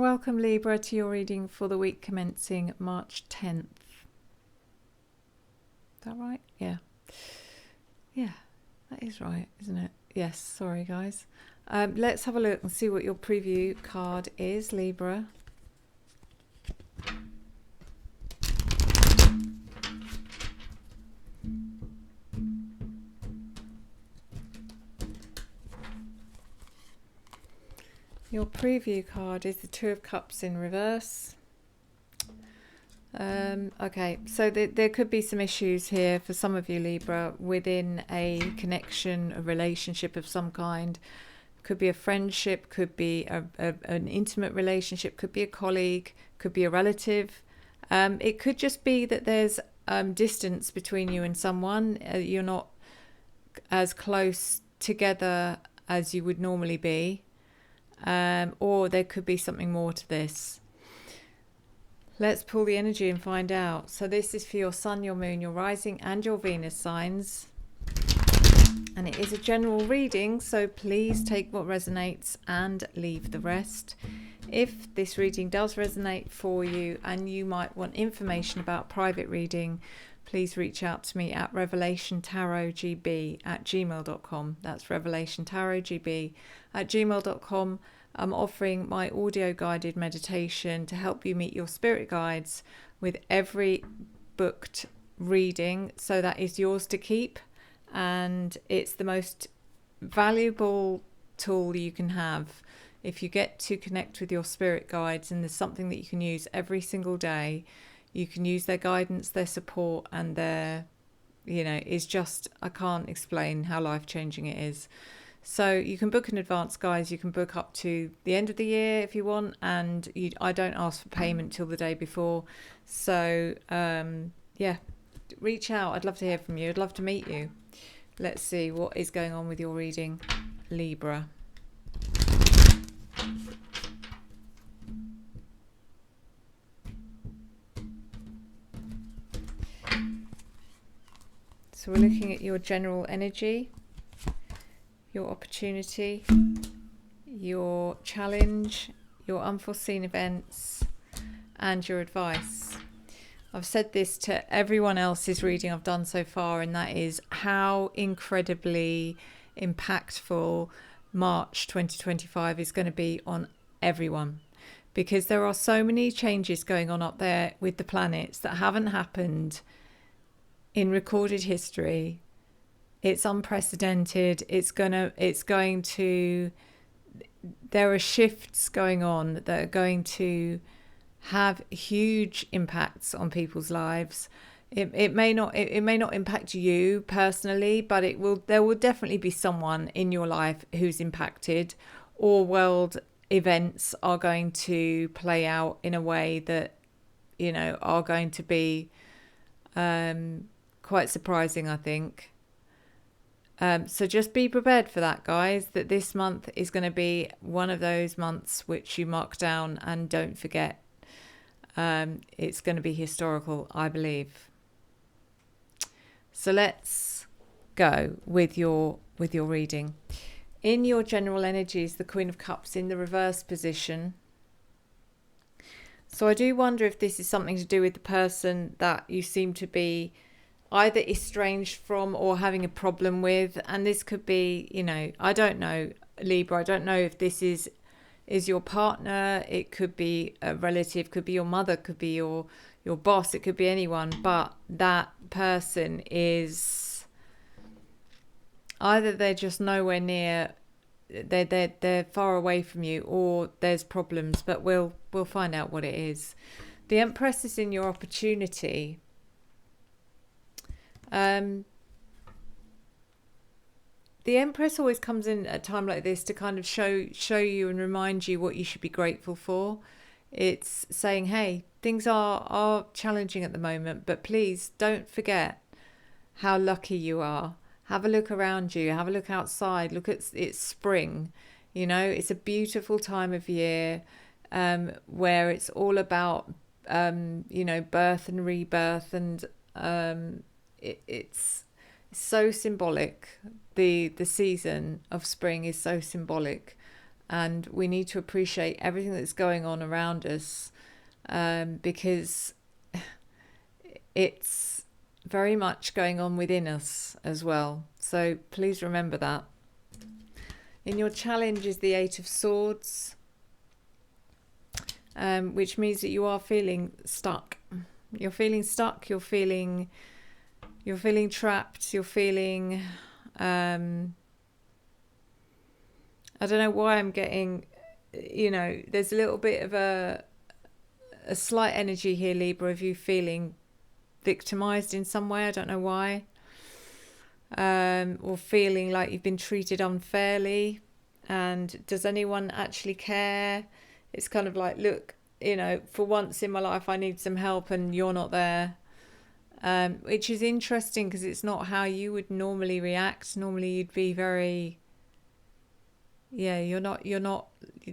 Welcome Libra to your reading for the week commencing March 10th. Is that right? Yeah. Yeah, that is right, isn't it? Yes, sorry guys. Let's have a look and see what your preview card is, Libra. Your preview card is the Two of Cups in reverse. Okay, so there could be some issues here for some of you, Libra, within a connection, a relationship of some kind. Could be a friendship, could be an intimate relationship, could be a colleague, could be a relative. It could just be that there's distance between you and someone. You're not as close together as you would normally be. Or there could be something more to this. Let's pull the energy and find out. So this is for your sun, your moon, your rising and your Venus signs. And it is a general reading, so please take what resonates and leave the rest. If this reading does resonate for you and you might want information about private reading, please reach out to me at revelationtarotgb@gmail.com. That's revelationtarotgb@gmail.com. I'm offering my audio guided meditation to help you meet your spirit guides with every booked reading. So that is yours to keep. And it's the most valuable tool you can have. If you get to connect with your spirit guides and there's something that you can use every single day, you can use their guidance, their support, and their, is just, I can't explain how life-changing it is. So you can book in advance, guys. You can book up to the end of the year if you want, and I don't ask for payment till the day before. So, yeah, reach out. I'd love to hear from you. I'd love to meet you. Let's see what is going on with your reading, Libra. So we're looking at your general energy, your opportunity, your challenge, your unforeseen events, and your advice. I've said this to everyone else's reading I've done so far, and that is how incredibly impactful March 2025 is going to be on everyone, because there are so many changes going on up there with the planets that haven't happened in recorded history. It's unprecedented. There are shifts going on that are going to have huge impacts on people's lives. It may not impact you personally, but there will definitely be someone in your life who's impacted, or world events are going to play out in a way that, are going to be quite surprising, I think. So just be prepared for that, guys, that this month is going to be one of those months which you mark down and don't forget. It's going to be historical, I believe. So let's go with your reading. In your general energies, the Queen of Cups in the reverse position. So I do wonder if this is something to do with the person that you seem to be either estranged from or having a problem with. And this could be, I don't know, Libra, I don't know if this is your partner. It could be a relative, could be your mother, could be your boss, it could be anyone, but that person is either they're just nowhere near, they're far away from you, or there's problems, but we'll find out what it is. The Empress is in your opportunity. The Empress always comes in at a time like this to kind of show you and remind you what you should be grateful for. It's saying, hey, things are challenging at the moment, but please don't forget how lucky you are. Have a look around you. Have a look outside. Look, it's spring. It's a beautiful time of year where it's all about, birth and rebirth, and it's so symbolic. The season of spring is so symbolic, and we need to appreciate everything that's going on around us, because it's very much going on within us as well. So please remember that. In your challenge is the Eight of Swords, which means that you are feeling stuck. You're feeling stuck. You're feeling trapped. You're feeling. I don't know why I'm getting. There's a little bit of a slight energy here, Libra, of you feeling victimized in some way. I don't know why. Or feeling like you've been treated unfairly, and does anyone actually care? It's kind of like, look, for once in my life I need some help and you're not there, which is interesting because it's not how you would normally react. Normally you'd be very, you're not,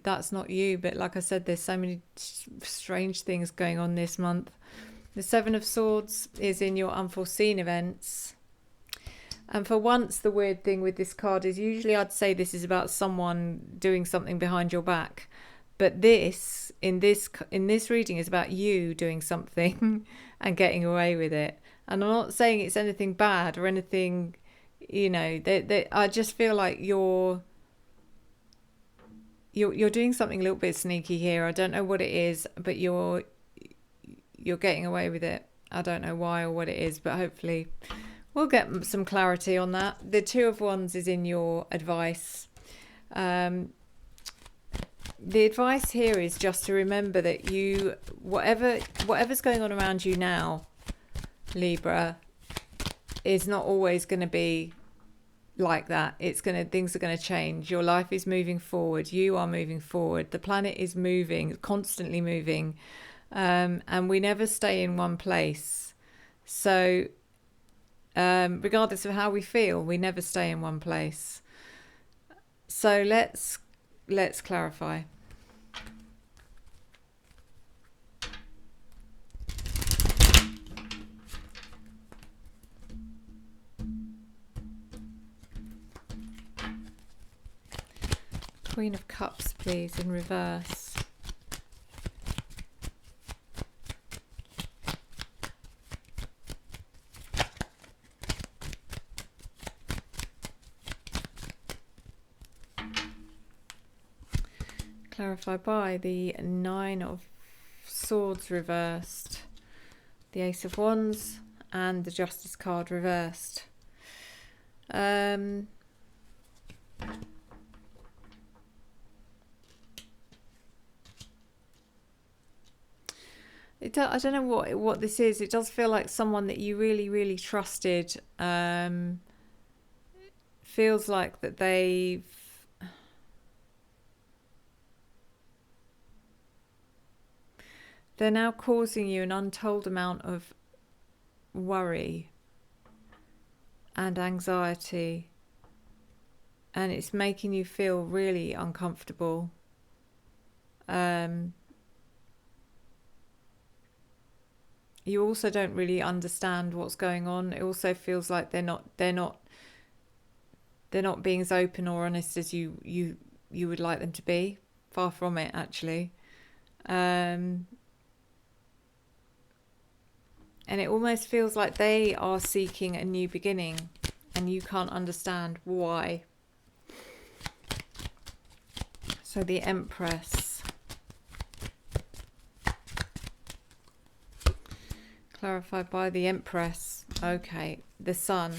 that's not you. But like I said, there's so many strange things going on this month. The Seven of Swords is in your unforeseen events. And for once, the weird thing with this card is usually I'd say this is about someone doing something behind your back. But this, in this reading, is about you doing something and getting away with it. And I'm not saying it's anything bad or anything, I just feel like you're doing something a little bit sneaky here. I don't know what it is, but you're getting away with it. I don't know why or what it is, but hopefully we'll get some clarity on that. The Two of Wands is in your advice. The advice here is just to remember that whatever's going on around you now, Libra, is not always going to be like that. Things are going to change. Your life is moving forward. You are moving forward. The planet is moving, constantly moving, and we never stay in one place. So regardless of how we feel, we never stay in one place. So let's clarify. Queen of Cups, please, in reverse. Clarify by the Nine of Swords reversed, the Ace of Wands, and the Justice card reversed. I don't know what this is. It does feel like someone that you really, really trusted. Feels like that they're now causing you an untold amount of worry and anxiety, and it's making you feel really uncomfortable. You also don't really understand what's going on. It also feels like they're not being as open or honest as you would like them to be. Far from it, actually. And it almost feels like they are seeking a new beginning and you can't understand why. So the Empress. Clarified by the Empress. Okay, the Sun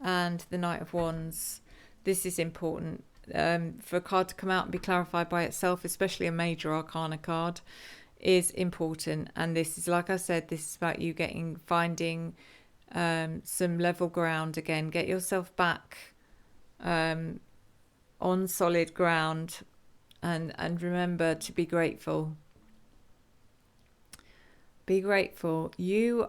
and the Knight of Wands. This is important. For a card to come out and be clarified by itself, especially a major arcana card, is important. And this is, like I said, this is about you finding some level ground again. Get yourself back on solid ground, and remember to be grateful. Be grateful. You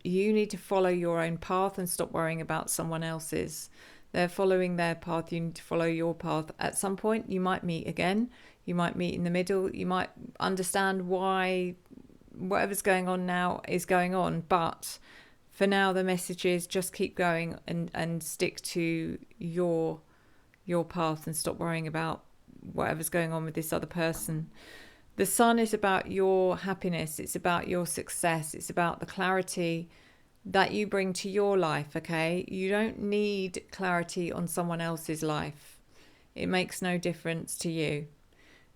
need to follow your own path and stop worrying about someone else's. They're following their path. You need to follow your path. At some point, you might meet again. You might meet in the middle. You might understand why whatever's going on now is going on. But for now, the message is just keep going and stick to your your path and stop worrying about whatever's going on with this other person. The Sun is about your happiness. It's about your success. It's about the clarity that you bring to your life, okay? You don't need clarity on someone else's life. It makes no difference to you.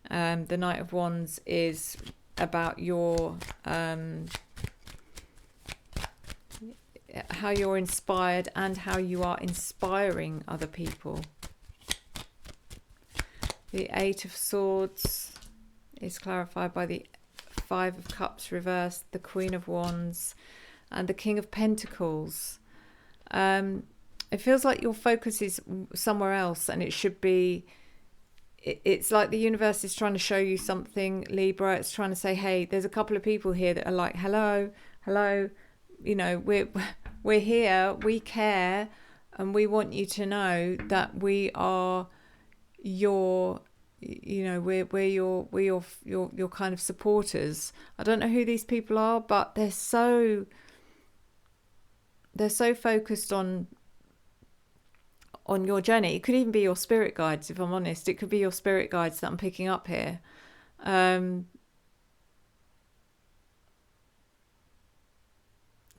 The Knight of Wands is about your how you're inspired and how you are inspiring other people. The Eight of Swords is clarified by the Five of Cups reversed, the Queen of Wands, and the King of Pentacles. It feels like your focus is somewhere else, and it should be. It's like the universe is trying to show you something, Libra. It's trying to say, hey, there's a couple of people here that are like, hello, you know, we're here, we care, and we want you to know that we are your, you know, we're your kind of supporters. I don't know who these people are, but they're so focused on your journey. It could even be your spirit guides, if I'm honest. It could be your spirit guides that I'm picking up here.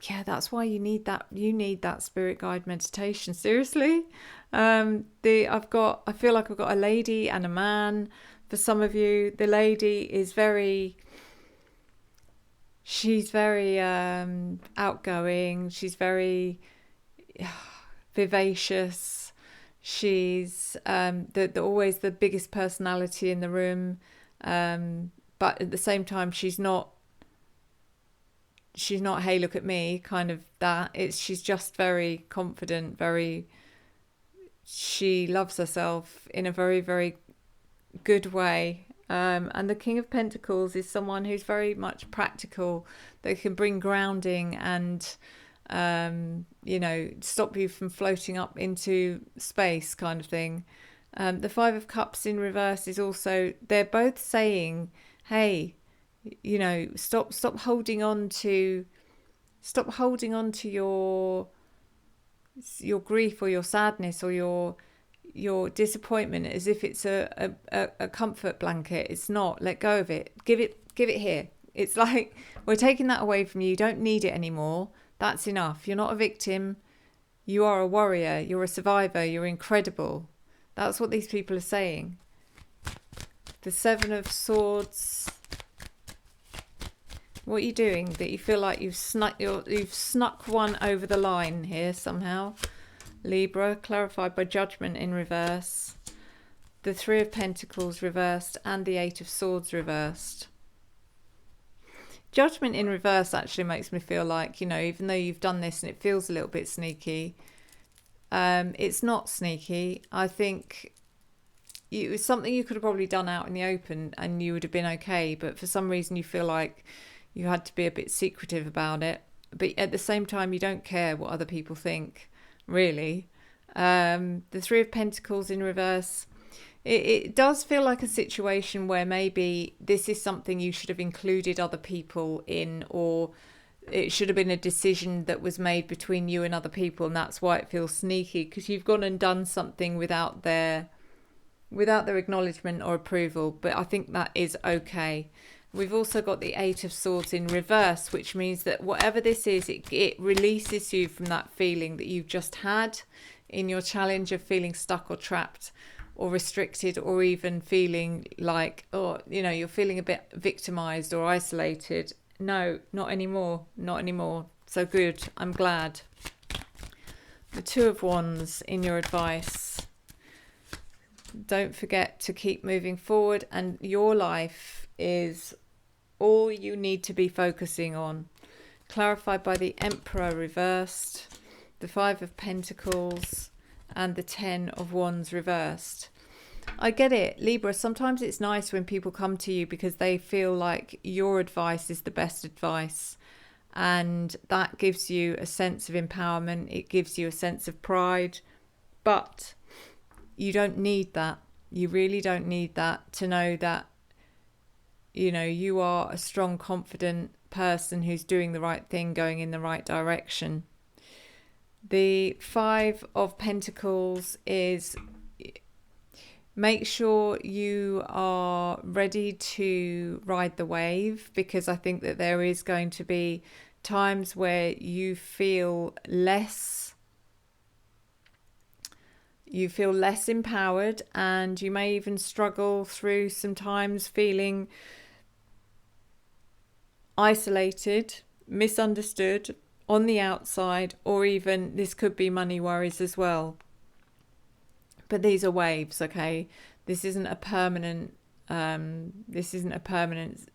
Yeah, that's why you need that spirit guide meditation. Seriously. I feel like I've got a lady and a man. For some of you, the lady is she's very outgoing. She's very vivacious. She's always the biggest personality in the room, but at the same time she's not hey, look at me kind of that. She's just very confident, she loves herself in a very, very good way. And the King of Pentacles is someone who's very much practical, that can bring grounding and you know, stop you from floating up into space kind of thing. The Five of Cups in reverse is also, they're both saying, hey, you know, stop holding on to your grief or your sadness or your disappointment as if it's a comfort blanket. It's not. Let go of it. Give it here. It's like, we're taking that away from you. You don't need it anymore. That's enough. You're not a victim. You are a warrior. You're a survivor. You're incredible. That's what these people are saying. The Seven of Swords. What are you doing that you feel like you've snuck one over the line here somehow? Libra, clarified by Judgment in reverse. The Three of Pentacles reversed and the Eight of Swords reversed. Judgment in reverse actually makes me feel like, you know, even though you've done this and it feels a little bit sneaky, it's not sneaky. I think it was something you could have probably done out in the open and you would have been okay, but for some reason you feel like you had to be a bit secretive about it. But at the same time, you don't care what other people think, really. The Three of Pentacles in reverse. It does feel like a situation where maybe this is something you should have included other people in, or it should have been a decision that was made between you and other people, and that's why it feels sneaky, because you've gone and done something without their acknowledgement or approval. But I think that is okay. We've also got the Eight of Swords in reverse, which means that whatever this is, it releases you from that feeling that you've just had in your challenge of feeling stuck or trapped or restricted, or even feeling like, oh, you know, you're feeling a bit victimized or isolated. No, not anymore. Not anymore. So good. I'm glad. The Two of Wands in your advice. Don't forget to keep moving forward, and your life is all you need to be focusing on. Clarified by the Emperor reversed, the Five of Pentacles, and the Ten of Wands reversed. I get it, Libra. Sometimes it's nice when people come to you because they feel like your advice is the best advice, and that gives you a sense of empowerment. It gives you a sense of pride, but you don't need that. You really don't need that to know that, you know, you are a strong, confident person who's doing the right thing, going in the right direction. The Five of Pentacles is Make sure you are ready to ride the wave, because I think that there is going to be times where you feel less empowered, and you may even struggle through sometimes feeling isolated, misunderstood on the outside, or even this could be money worries as well. But these are waves, okay? This isn't a permanent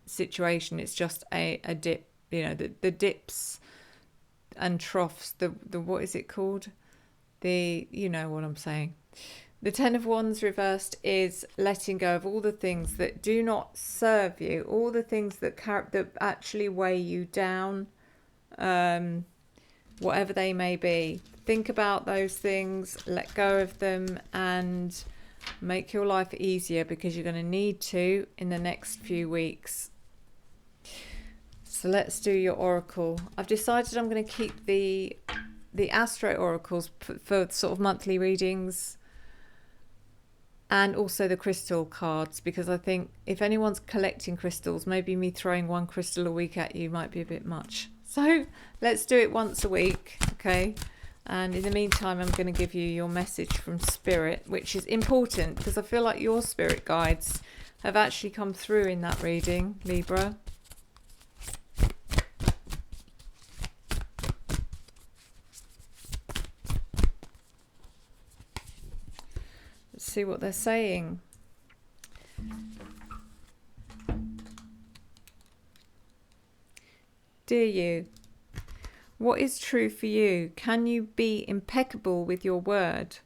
situation. It's just a dip. You know, the dips and troughs, the what is it called? You know what I'm saying. The Ten of Wands reversed is letting go of all the things that do not serve you, all the things that actually weigh you down, whatever they may be. Think about those things, let go of them, and make your life easier, because you're going to need to in the next few weeks. So let's do your oracle. I've decided I'm going to keep the Astro oracles for sort of monthly readings, and also the crystal cards, because I think if anyone's collecting crystals, maybe me throwing one crystal a week at you might be a bit much. So let's do it once a week, okay? And in the meantime, I'm going to give you your message from Spirit, which is important because I feel like your spirit guides have actually come through in that reading, Libra. Let's see what they're saying. Dear you, what is true for you? Can you be impeccable with your word?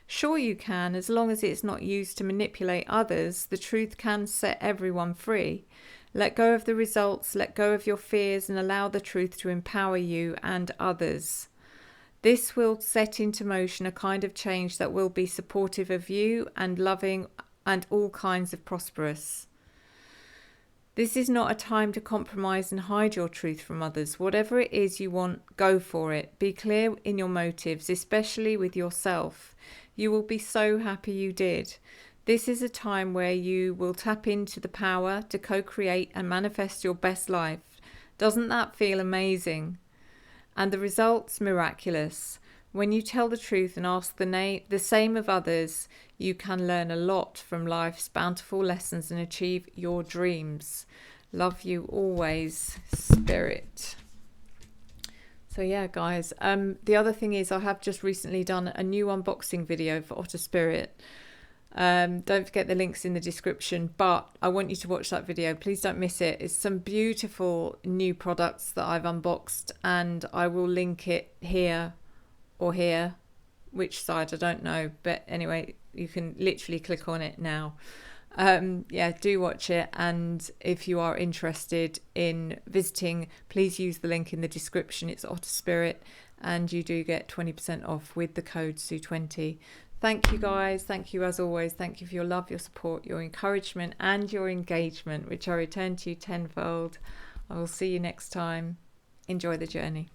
Sure you can, as long as it's not used to manipulate others. The truth can set everyone free. Let go of the results, let go of your fears, and allow the truth to empower you and others. This will set into motion a kind of change that will be supportive of you and loving and all kinds of prosperous. This is not a time to compromise and hide your truth from others. Whatever it is you want, go for it. Be clear in your motives, especially with yourself. You will be so happy you did. This is a time where you will tap into the power to co-create and manifest your best life. Doesn't that feel amazing? And the results miraculous. When you tell the truth and ask the same of others, you can learn a lot from life's bountiful lessons and achieve your dreams. Love you always, Spirit. So yeah, guys. The other thing is I have just recently done a new unboxing video for Otter Spirit. Don't forget the links in the description, but I want you to watch that video. Please don't miss it. It's some beautiful new products that I've unboxed, and I will link it here or here, which side I don't know, but anyway, you can literally click on it now. Yeah, do watch it, and if you are interested in visiting, please use the link in the description. It's Otter Spirit, and you do get 20% off with the code SUE20. Thank you, guys. Thank you as always. Thank you for your love, your support, your encouragement, and your engagement, which I return to you tenfold. I will see you next time. Enjoy the journey.